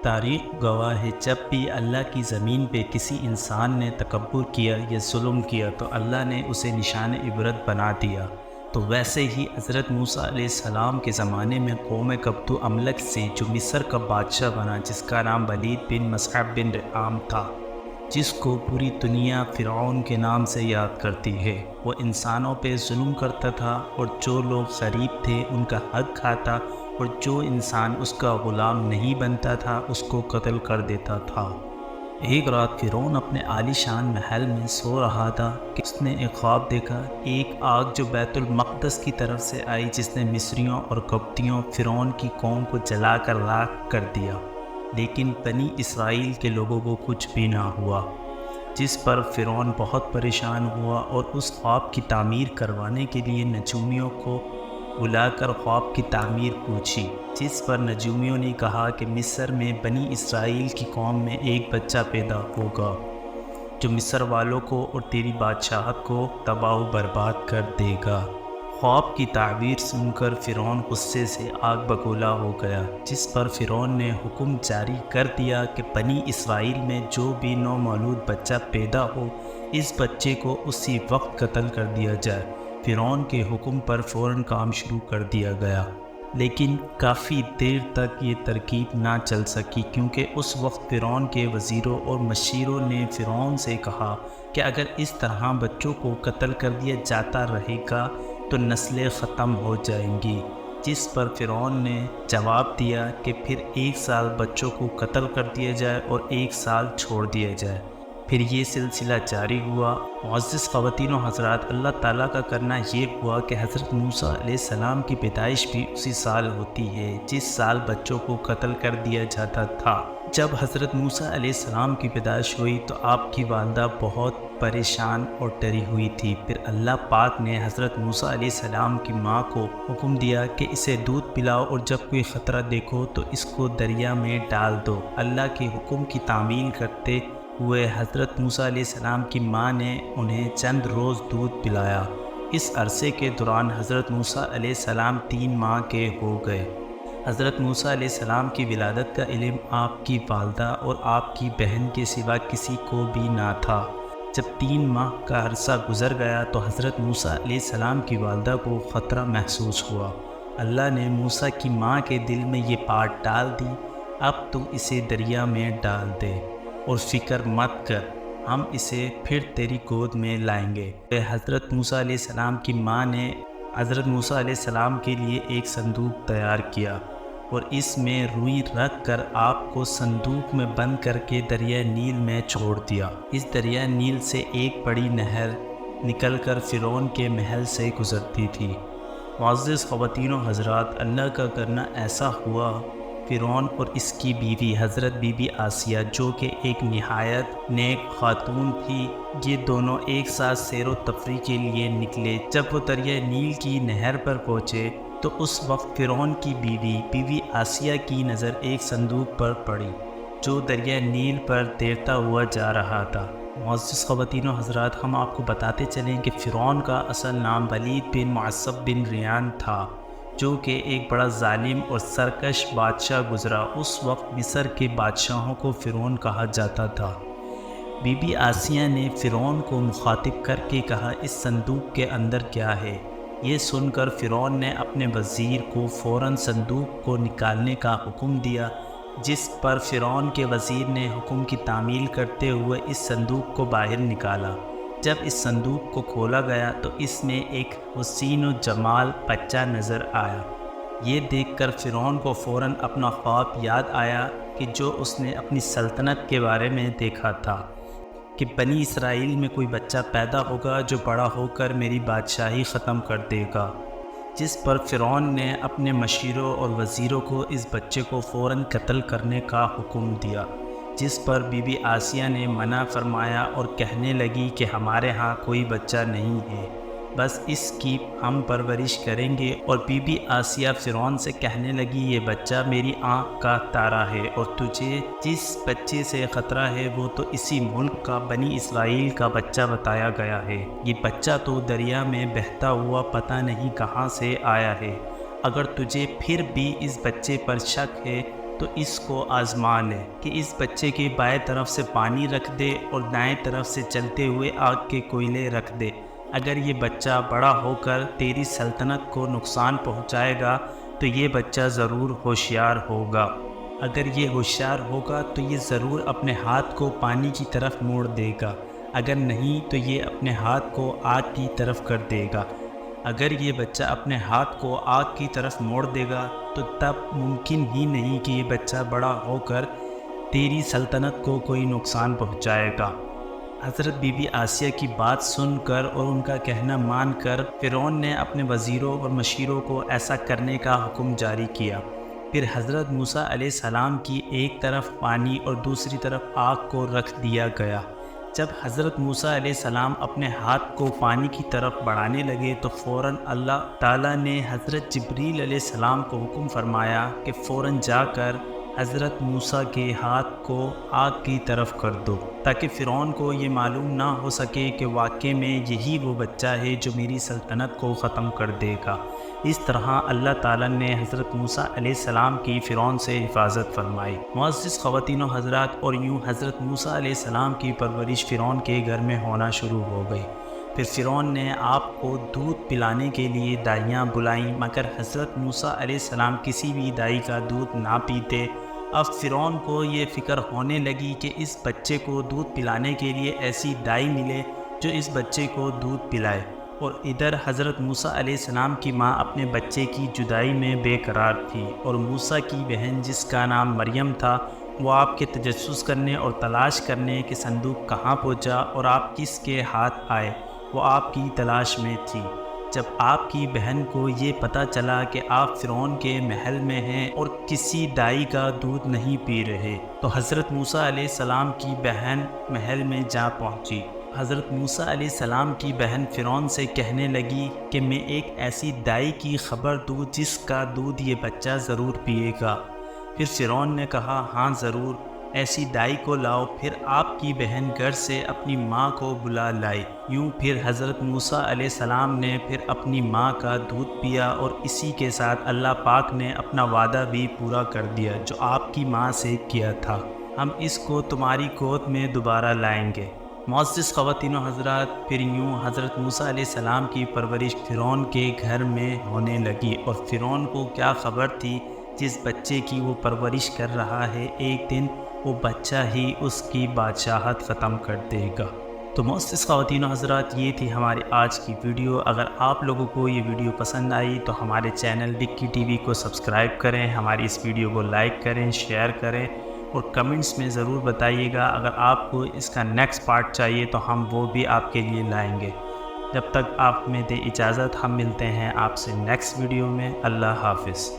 تاریخ گواہ ہے، جب بھی اللہ کی زمین پہ کسی انسان نے تکبر کیا یا ظلم کیا تو اللہ نے اسے نشان عبرت بنا دیا۔ تو ویسے ہی حضرت موسیٰ علیہ السلام کے زمانے میں قوم قبط و املک سے جو مصر کا بادشاہ بنا، جس کا نام ولید بن مصعب بن رعام تھا، جس کو پوری دنیا فرعون کے نام سے یاد کرتی ہے، وہ انسانوں پہ ظلم کرتا تھا اور جو لوگ غریب تھے ان کا حق کھاتا، اور جو انسان اس کا غلام نہیں بنتا تھا اس کو قتل کر دیتا تھا۔ ایک رات فرعون اپنے عالی شان محل میں سو رہا تھا کہ اس نے ایک خواب دیکھا، ایک آگ جو بیت المقدس کی طرف سے آئی، جس نے مصریوں اور قبطیوں فرعون کی قوم کو جلا کر راکھ کر دیا، لیکن بنی اسرائیل کے لوگوں کو کچھ بھی نہ ہوا، جس پر فرعون بہت پریشان ہوا اور اس خواب کی تعمیر کروانے کے لیے نجومیوں کو بلا کر خواب کی تعمیر پوچھی، جس پر نجومیوں نے کہا کہ مصر میں بنی اسرائیل کی قوم میں ایک بچہ پیدا ہوگا جو مصر والوں کو اور تیری بادشاہت کو تباہ و برباد کر دے گا۔ خواب کی تعبیر سن کر فرعون غصے سے آگ بگولا ہو گیا، جس پر فرعون نے حکم جاری کر دیا کہ بنی اسرائیل میں جو بھی نومولود بچہ پیدا ہو، اس بچے کو اسی وقت قتل کر دیا جائے۔ فرعون کے حکم پر فوراً کام شروع کر دیا گیا، لیکن کافی دیر تک یہ ترکیب نہ چل سکی، کیونکہ اس وقت فرعون کے وزیروں اور مشیروں نے فرعون سے کہا کہ اگر اس طرح بچوں کو قتل کر دیا جاتا رہے گا تو نسلیں ختم ہو جائیں گی، جس پر فرعون نے جواب دیا کہ پھر 1 سال بچوں کو قتل کر دیا جائے اور 1 سال چھوڑ دیا جائے۔ پھر یہ سلسلہ جاری ہوا۔ معزز خواتین و حضرات، اللہ تعالیٰ کا کرنا یہ ہوا کہ حضرت موسیٰ علیہ السلام کی پیدائش بھی اسی سال ہوتی ہے جس سال بچوں کو قتل کر دیا جاتا تھا۔ جب حضرت موسیٰ علیہ السلام کی پیدائش ہوئی تو آپ کی والدہ بہت پریشان اور ڈری ہوئی تھی۔ پھر اللہ پاک نے حضرت موسیٰ علیہ السلام کی ماں کو حکم دیا کہ اسے دودھ پلاؤ اور جب کوئی خطرہ دیکھو تو اس کو دریا میں ڈال دو۔ اللہ کے حکم کی تعمیل کرتے ہوئے حضرت موسیٰ علیہ السلام کی ماں نے انہیں چند روز دودھ پلایا۔ اس عرصے کے دوران حضرت موسیٰ علیہ السلام 3 ماہ کے ہو گئے۔ حضرت موسیٰ علیہ السلام کی ولادت کا علم آپ کی والدہ اور آپ کی بہن کے سوا کسی کو بھی نہ تھا۔ جب 3 ماہ کا عرصہ گزر گیا تو حضرت موسیٰ علیہ السلام کی والدہ کو خطرہ محسوس ہوا۔ اللہ نے موسیٰ کی ماں کے دل میں یہ بات ڈال دی، اب تو اسے دریا میں ڈال دے اور فکر مت کر، ہم اسے پھر تیری گود میں لائیں گے۔ حضرت موسیٰ علیہ السلام کی ماں نے حضرت موسیٰ علیہ السلام کے لیے ایک صندوق تیار کیا اور اس میں روئی رکھ کر آپ کو صندوق میں بند کر کے دریائے نیل میں چھوڑ دیا۔ اس دریائے نیل سے ایک بڑی نہر نکل کر فرعون کے محل سے گزرتی تھی۔ معزز خواتین و حضرات، اللہ کا کرنا ایسا ہوا، فرعون اور اس کی بیوی حضرت بی بی آسیہ، جو کہ ایک نہایت نیک خاتون تھی، یہ دونوں ایک ساتھ سیر و تفریح کے لیے نکلے۔ جب وہ دریائے نیل کی نہر پر پہنچے تو اس وقت فرعون کی بی بی آسیہ کی نظر ایک صندوق پر پڑی جو دریائے نیل پر تیرتا ہوا جا رہا تھا۔ معزز خواتین و حضرات، ہم آپ کو بتاتے چلیں کہ فرعون کا اصل نام ولید بن معصب بن ریان تھا، جو کہ ایک بڑا ظالم اور سرکش بادشاہ گزرا۔ اس وقت مصر کے بادشاہوں کو فرعون کہا جاتا تھا۔ بی بی آسیہ نے فرعون کو مخاطب کر کے کہا، اس صندوق کے اندر کیا ہے؟ یہ سن کر فرعون نے اپنے وزیر کو فوراً صندوق کو نکالنے کا حکم دیا، جس پر فرعون کے وزیر نے حکم کی تعمیل کرتے ہوئے اس صندوق کو باہر نکالا۔ جب اس صندوق کو کھولا گیا تو اس میں ایک حسین و جمال بچہ نظر آیا۔ یہ دیکھ کر فرعون کو فوراً اپنا خواب یاد آیا کہ جو اس نے اپنی سلطنت کے بارے میں دیکھا تھا کہ بنی اسرائیل میں کوئی بچہ پیدا ہوگا جو بڑا ہو کر میری بادشاہی ختم کر دے گا، جس پر فرعون نے اپنے مشیروں اور وزیروں کو اس بچے کو فوراً قتل کرنے کا حکم دیا، جس پر بی بی آسیہ نے منع فرمایا اور کہنے لگی کہ ہمارے ہاں کوئی بچہ نہیں ہے، بس اس کی ہم پرورش کریں گے۔ اور بی بی آسیہ فرعون سے کہنے لگی، یہ بچہ میری آنکھ کا تارا ہے اور تجھے جس بچے سے خطرہ ہے وہ تو اسی ملک کا بنی اسرائیل کا بچہ بتایا گیا ہے، یہ بچہ تو دریا میں بہتا ہوا پتہ نہیں کہاں سے آیا ہے، اگر تجھے پھر بھی اس بچے پر شک ہے تو اس کو آزما لے کہ اس بچے کے بائیں طرف سے پانی رکھ دے اور دائیں طرف سے چلتے ہوئے آگ کے کوئلے رکھ دے۔ اگر یہ بچہ بڑا ہو کر تیری سلطنت کو نقصان پہنچائے گا تو یہ بچہ ضرور ہوشیار ہوگا۔ اگر یہ ہوشیار ہوگا تو یہ ضرور اپنے ہاتھ کو پانی کی طرف موڑ دے گا، اگر نہیں تو یہ اپنے ہاتھ کو آگ کی طرف کر دے گا۔ اگر یہ بچہ اپنے ہاتھ کو آگ کی طرف موڑ دے گا تو تب ممکن ہی نہیں کہ یہ بچہ بڑا ہو کر تیری سلطنت کو کوئی نقصان پہنچائے گا۔ حضرت بی بی آسیہ کی بات سن کر اور ان کا کہنا مان کر فرعون نے اپنے وزیروں اور مشیروں کو ایسا کرنے کا حکم جاری کیا۔ پھر حضرت موسیٰ علیہ السلام کی ایک طرف پانی اور دوسری طرف آگ کو رکھ دیا گیا۔ جب حضرت موسیٰ علیہ السلام اپنے ہاتھ کو پانی کی طرف بڑھانے لگے تو فوراً اللہ تعالیٰ نے حضرت جبریل علیہ السلام کو حکم فرمایا کہ فوراً جا کر حضرت موسیٰ کے ہاتھ کو آگ کی طرف کر دو، تاکہ فرعون کو یہ معلوم نہ ہو سکے کہ واقع میں یہی وہ بچہ ہے جو میری سلطنت کو ختم کر دے گا۔ اس طرح اللہ تعالیٰ نے حضرت موسیٰ علیہ السلام کی فرعون سے حفاظت فرمائی۔ معزز خواتین و حضرات، اور یوں حضرت موسیٰ علیہ السلام کی پرورش فرعون کے گھر میں ہونا شروع ہو گئی۔ پھر فرعون نے آپ کو دودھ پلانے کے لیے دائیاں بلائیں، مگر حضرت موسیٰ علیہ السلام کسی بھی دائی کا دودھ نہ پیتے۔ اب فرعون کو یہ فکر ہونے لگی کہ اس بچے کو دودھ پلانے کے لیے ایسی دائی ملے جو اس بچے کو دودھ پلائے، اور ادھر حضرت موسیٰ علیہ السلام کی ماں اپنے بچے کی جدائی میں بے قرار تھی، اور موسیٰ کی بہن جس کا نام مریم تھا وہ آپ کے تجسس کرنے اور تلاش کرنے کہ صندوق کہاں پہنچا اور آپ کس کے ہاتھ آئے، وہ آپ کی تلاش میں تھی۔ جب آپ کی بہن کو یہ پتہ چلا کہ آپ فرعون کے محل میں ہیں اور کسی دائی کا دودھ نہیں پی رہے، تو حضرت موسیٰ علیہ السلام کی بہن محل میں جا پہنچی۔ حضرت موسیٰ علیہ السلام کی بہن فرعون سے کہنے لگی کہ میں ایک ایسی دائی کی خبر دوں جس کا دودھ یہ بچہ ضرور پیے گا۔ پھر فرعون نے کہا ہاں ضرور، ایسی دائی کو لاؤ۔ پھر آپ کی بہن گھر سے اپنی ماں کو بلا لائی۔ یوں پھر حضرت موسیٰ علیہ السلام نے پھر اپنی ماں کا دودھ پیا، اور اسی کے ساتھ اللہ پاک نے اپنا وعدہ بھی پورا کر دیا جو آپ کی ماں سے کیا تھا، ہم اس کو تمہاری گود میں دوبارہ لائیں گے۔ معزز خواتین و حضرات، پھر یوں حضرت موسیٰ علیہ السلام کی پرورش فرعون کے گھر میں ہونے لگی، اور فرعون کو کیا خبر تھی جس بچے کی وہ پرورش کر رہا ہے ایک دن وہ بچہ ہی اس کی بادشاہت ختم کر دے گا۔ تو معزز خواتین و حضرات، یہ تھی ہماری آج کی ویڈیو۔ اگر آپ لوگوں کو یہ ویڈیو پسند آئی تو ہمارے چینل وکی ٹی وی کو سبسکرائب کریں، ہماری اس ویڈیو کو لائک کریں، شیئر کریں، اور کمنٹس میں ضرور بتائیے گا اگر آپ کو اس کا نیکسٹ پارٹ چاہیے تو ہم وہ بھی آپ کے لیے لائیں گے۔ جب تک آپ میں دے اجازت، ہم ملتے ہیں آپ سے نیکسٹ ویڈیو میں۔ اللہ حافظ۔